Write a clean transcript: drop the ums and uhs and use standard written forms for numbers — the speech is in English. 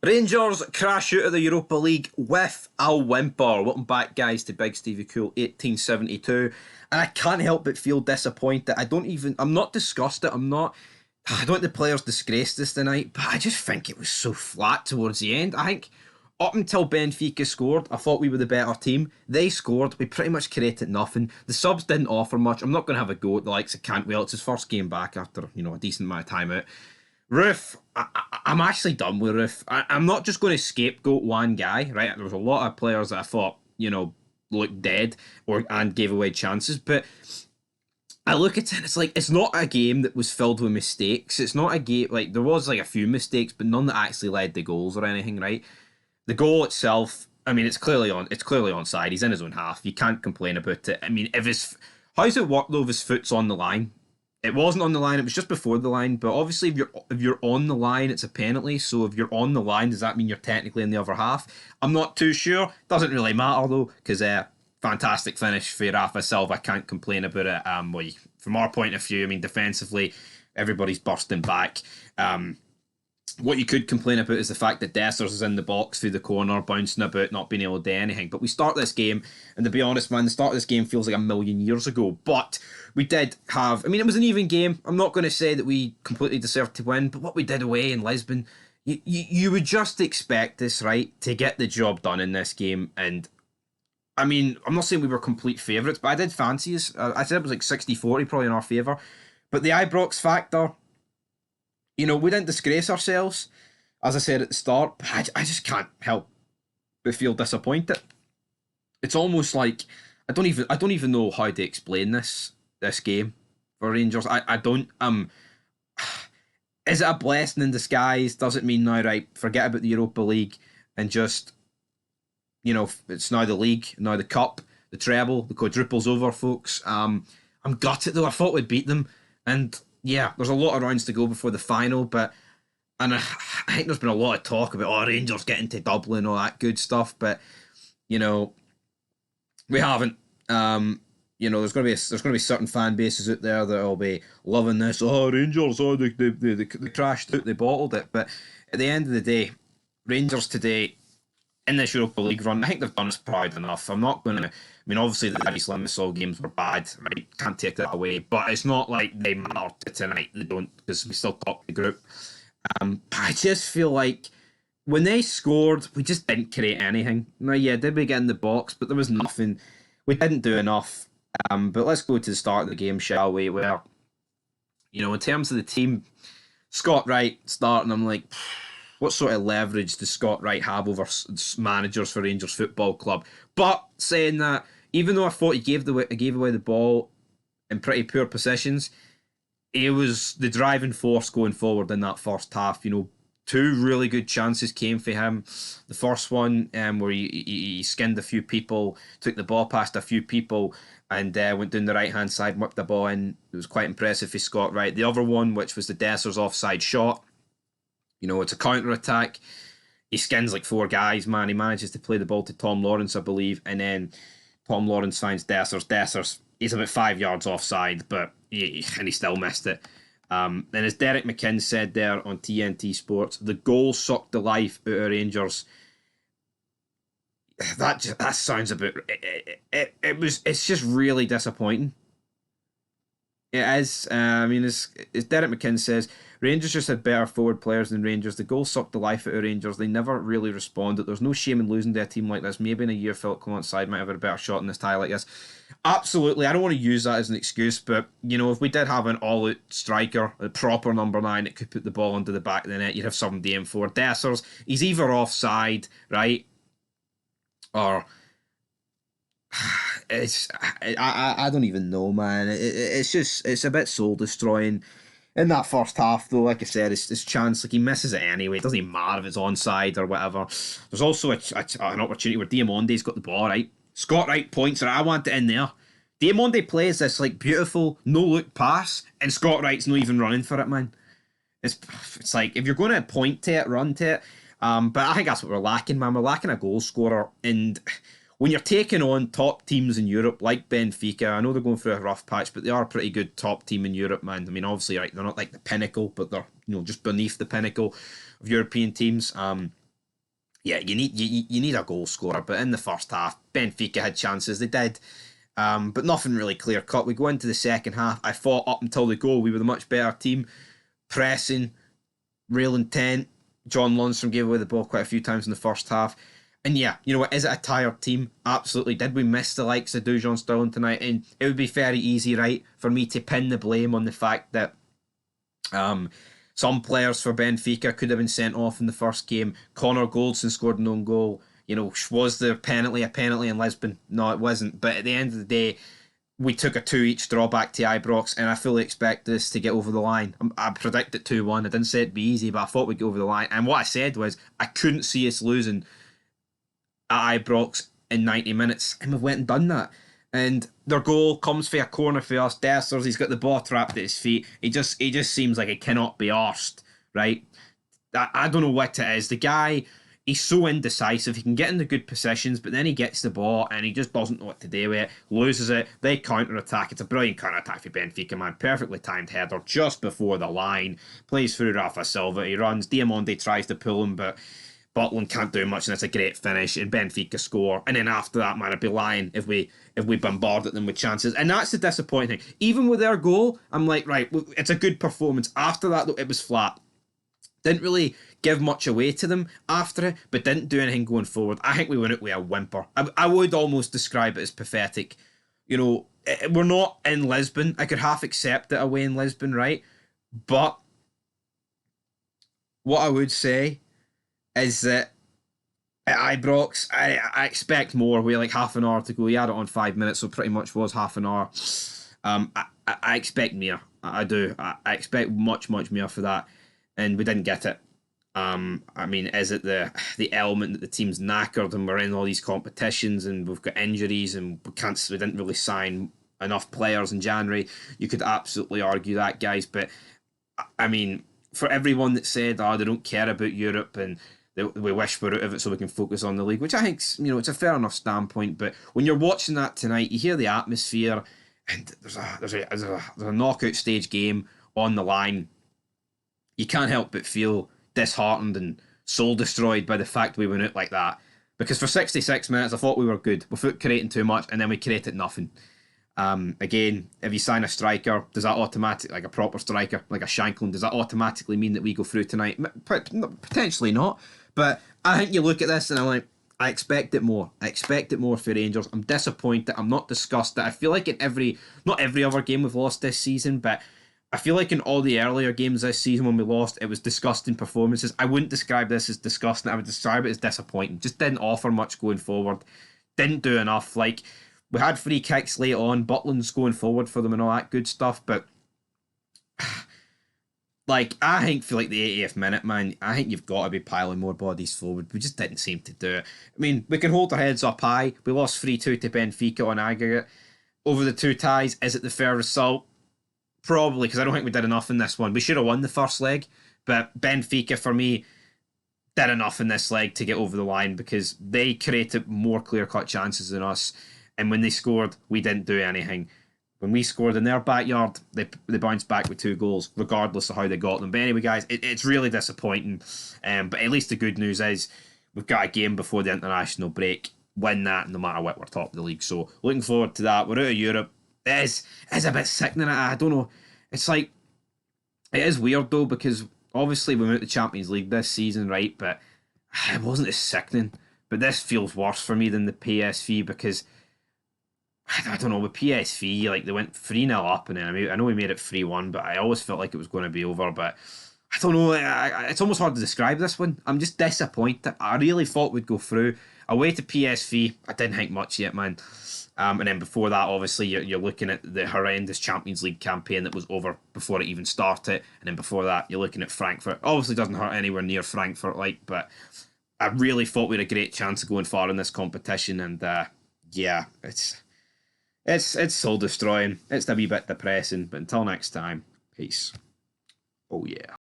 Rangers crash out of the Europa League with a whimper. Welcome back, guys, to Big Stevie Cool 1872. And I can't help but feel disappointed. I'm not disgusted. I don't think the players disgraced this tonight, but I just think it was so flat towards the end. I think up until Benfica scored, I thought we were the better team. They scored. We pretty much created nothing. The subs didn't offer much. I'm not going to have a go at the likes of Cantwell. It's his first game back after, a decent amount of time out. Roof, I'm actually done with Roof. I'm not just going to scapegoat one guy, right? There was a lot of players that I thought, looked dead and gave away chances, but I look at it and it's like, it's not a game that was filled with mistakes. It's not a game, like, there was like a few mistakes, but none that actually led to goals or anything, right? The goal itself, I mean, it's clearly onside. He's in his own half. You can't complain about it. I mean, how does it work though if his foot's on the line? It wasn't on the line. It was just before the line. But obviously, if you're on the line, it's a penalty. So if you're on the line, does that mean you're technically in the other half? I'm not too sure. Doesn't really matter though, because fantastic finish for Rafa Silva. Can't complain about it. From our point of view, I mean, defensively, everybody's bursting back. What you could complain about is the fact that Dessers is in the box through the corner, bouncing about, not being able to do anything. But we start this game, and to be honest, man, the start of this game feels like a million years ago. But we did have, it was an even game. I'm not going to say that we completely deserved to win, but what we did away in Lisbon, you would just expect this, right, to get the job done in this game. And I mean, I'm not saying we were complete favourites, but I did fancy us. I said it was like 60-40 probably in our favour. But the Ibrox factor, we didn't disgrace ourselves, as I said at the start, but I just can't help but feel disappointed. It's almost like I don't even know how to explain this game for Rangers. I don't is it a blessing in disguise? Does it mean now, right, forget about the Europa League and just it's now the league, now the cup, the treble, the quadruple's over, folks. I'm gutted though. I thought we'd beat them, and yeah, there's a lot of rounds to go before the final, and I think there's been a lot of talk about Rangers getting to Dublin, all that good stuff, but we haven't. There's going to be certain fan bases out there that will be loving this. Oh, Rangers! Oh, they crashed out, they bottled it. But at the end of the day, Rangers today in this Europa League run, I think they've done us proud enough. I'm not going to. Obviously the Ice Limassol games were bad, right? Can't take that away. But it's not like they matter tonight. They don't, because we still top the group. I just feel like when they scored, we just didn't create anything. Now, yeah, did we get in the box? But there was nothing. We didn't do enough. But let's go to the start of the game, shall we? Where, in terms of the team, Scott Wright starting, I'm like, what sort of leverage does Scott Wright have over managers for Rangers Football Club? But saying that, even though I thought he gave away the ball in pretty poor positions, he was the driving force going forward in that first half. Two really good chances came for him. The first one, where he skinned a few people, took the ball past a few people, and went down the right-hand side, whipped the ball in. It was quite impressive for Scott Wright. The other one, which was the Dessers offside shot, it's a counter-attack. He skins like four guys, man. He manages to play the ball to Tom Lawrence, I believe, and then Tom Lawrence finds Dessers. Dessers, he's about 5 yards offside, but he still missed it. And as Derek McKinn said there on TNT Sports, the goal sucked the life out of Rangers. That sounds a bit. It's just really disappointing. It is. As Derek McKinn says, Rangers just had better forward players than Rangers. The goal sucked the life out of Rangers. They never really responded. There's no shame in losing to a team like this. Maybe in a year, Philip Clement's side might have had a better shot in this tie like this. Absolutely. I don't want to use that as an excuse, but, if we did have an all-out striker, a proper number 9 that could put the ball into the back of the net, you'd have something to aim for. Dessers, he's either offside, right, or I don't even know, man. It's a bit soul destroying. In that first half, though, like I said, it's chance, like he misses it anyway. It doesn't even matter if it's onside or whatever. There's also an opportunity where Diamonde's got the ball, right? Scott Wright points it. I want it in there. Diamonde plays this like beautiful no look pass, and Scott Wright's not even running for it, man. It's like, if you're going to point to it, run to it. But I think that's what we're lacking, man. We're lacking a goal scorer, and when you're taking on top teams in Europe like Benfica, I know they're going through a rough patch, but they are a pretty good top team in Europe, man. Obviously, right, they're not like the pinnacle, but they're just beneath the pinnacle of European teams. Yeah, you need a goal scorer, but in the first half, Benfica had chances. They did, but nothing really clear cut. We go into the second half. I thought up until the goal we were the much better team, pressing, real intent. John Lundstrom gave away the ball quite a few times in the first half. And yeah, you know what? Is it a tired team? Absolutely. Did we miss the likes of Dujon Sterling tonight? And it would be very easy, right, for me to pin the blame on the fact that um, some players for Benfica could have been sent off in the first game. Connor Goldson scored an own goal. You know, was there a penalty in Lisbon? No, it wasn't. But at the end of the day, we took a 2 each draw back to Ibrox, and I fully expect this to get over the line. I predicted 2-1. I didn't say it'd be easy, but I thought we'd get over the line. And what I said was I couldn't see us losing at Ibrox in 90 minutes, and we went and done that. And their goal comes for a corner for us. Dessers, he's got the ball trapped at his feet. He just seems like he cannot be arsed, right? I don't know what it is. The guy, he's so indecisive. He can get into good positions, but then he gets the ball and he just doesn't know what to do with it. Loses it. They counter attack. It's a brilliant counter attack for Benfica, man. Perfectly timed header just before the line. Plays through Rafa Silva. He runs. Diamonde tries to pull him, but Butland can't do much, and it's a great finish. And Benfica score, and then after that, man, I'd be lying if we bombarded them with chances. And that's the disappointing thing. Even with their goal, I'm like, right, it's a good performance. After that, though, it was flat. Didn't really give much away to them after it, but didn't do anything going forward. I think we went out with a whimper. I would almost describe it as pathetic. You know, we're not in Lisbon. I could half accept it away in Lisbon, right? But what I would say is that at Ibrox, I expect more. We had like half an hour to go. He had it on 5 minutes, so pretty much was half an hour. I expect more. I do. I expect much more for that, and we didn't get it. I mean, is it the element that the team's knackered and we're in all these competitions and we've got injuries and we didn't really sign enough players in January? You could absolutely argue that, guys. But I mean, for everyone that said, "Oh, they don't care about Europe and we wish we're out of it so we can focus on the league," which I think, you know, it's a fair enough standpoint. But when you're watching that tonight, you hear the atmosphere, and there's a knockout stage game on the line. You can't help but feel disheartened and soul destroyed by the fact we went out like that. Because for 66 minutes, I thought we were good without creating too much, and then we created nothing. Again, if you sign a striker, does that automatically, like a proper striker, like a Shankland, does that automatically mean that we go through tonight? Potentially not. But I think you look at this and I'm like, I expect it more. I expect it more for Rangers. I'm disappointed. I'm not disgusted. I feel like not every other game we've lost this season, but I feel like in all the earlier games this season when we lost, it was disgusting performances. I wouldn't describe this as disgusting. I would describe it as disappointing. Just didn't offer much going forward. Didn't do enough. Like, we had free kicks late on. Butland's going forward for them and all that good stuff, but like, I think for like the 80th minute, man, I think you've got to be piling more bodies forward. We just didn't seem to do it. I mean, we can hold our heads up high. We lost 3-2 to Benfica on aggregate. Over the two ties, is it the fair result? Probably, because I don't think we did enough in this one. We should have won the first leg, but Benfica, for me, did enough in this leg to get over the line because they created more clear-cut chances than us. And when they scored, we didn't do anything. When we scored in their backyard, they bounced back with 2 goals, regardless of how they got them. But anyway, guys, it's really disappointing. But at least the good news is we've got a game before the international break. Win that, no matter what, we're top of the league. So looking forward to that. We're out of Europe. It is a bit sickening. I don't know. It's like, it is weird though, because obviously we went to the Champions League this season, right? But it wasn't as sickening. But this feels worse for me than the PSV because I don't know, with PSV, like they went 3-0 up and then I know we made it 3-1, but I always felt like it was going to be over. But I don't know, it's almost hard to describe this one. I'm just disappointed. I really thought we'd go through. Away to PSV, I didn't think much yet, man. And then before that, obviously, you're looking at the horrendous Champions League campaign that was over before it even started. And then before that, you're looking at Frankfurt. Obviously, doesn't hurt anywhere near Frankfurt, like, but I really thought we had a great chance of going far in this competition. And yeah, it's soul destroying. It's a wee bit depressing. But until next time, peace. Oh yeah.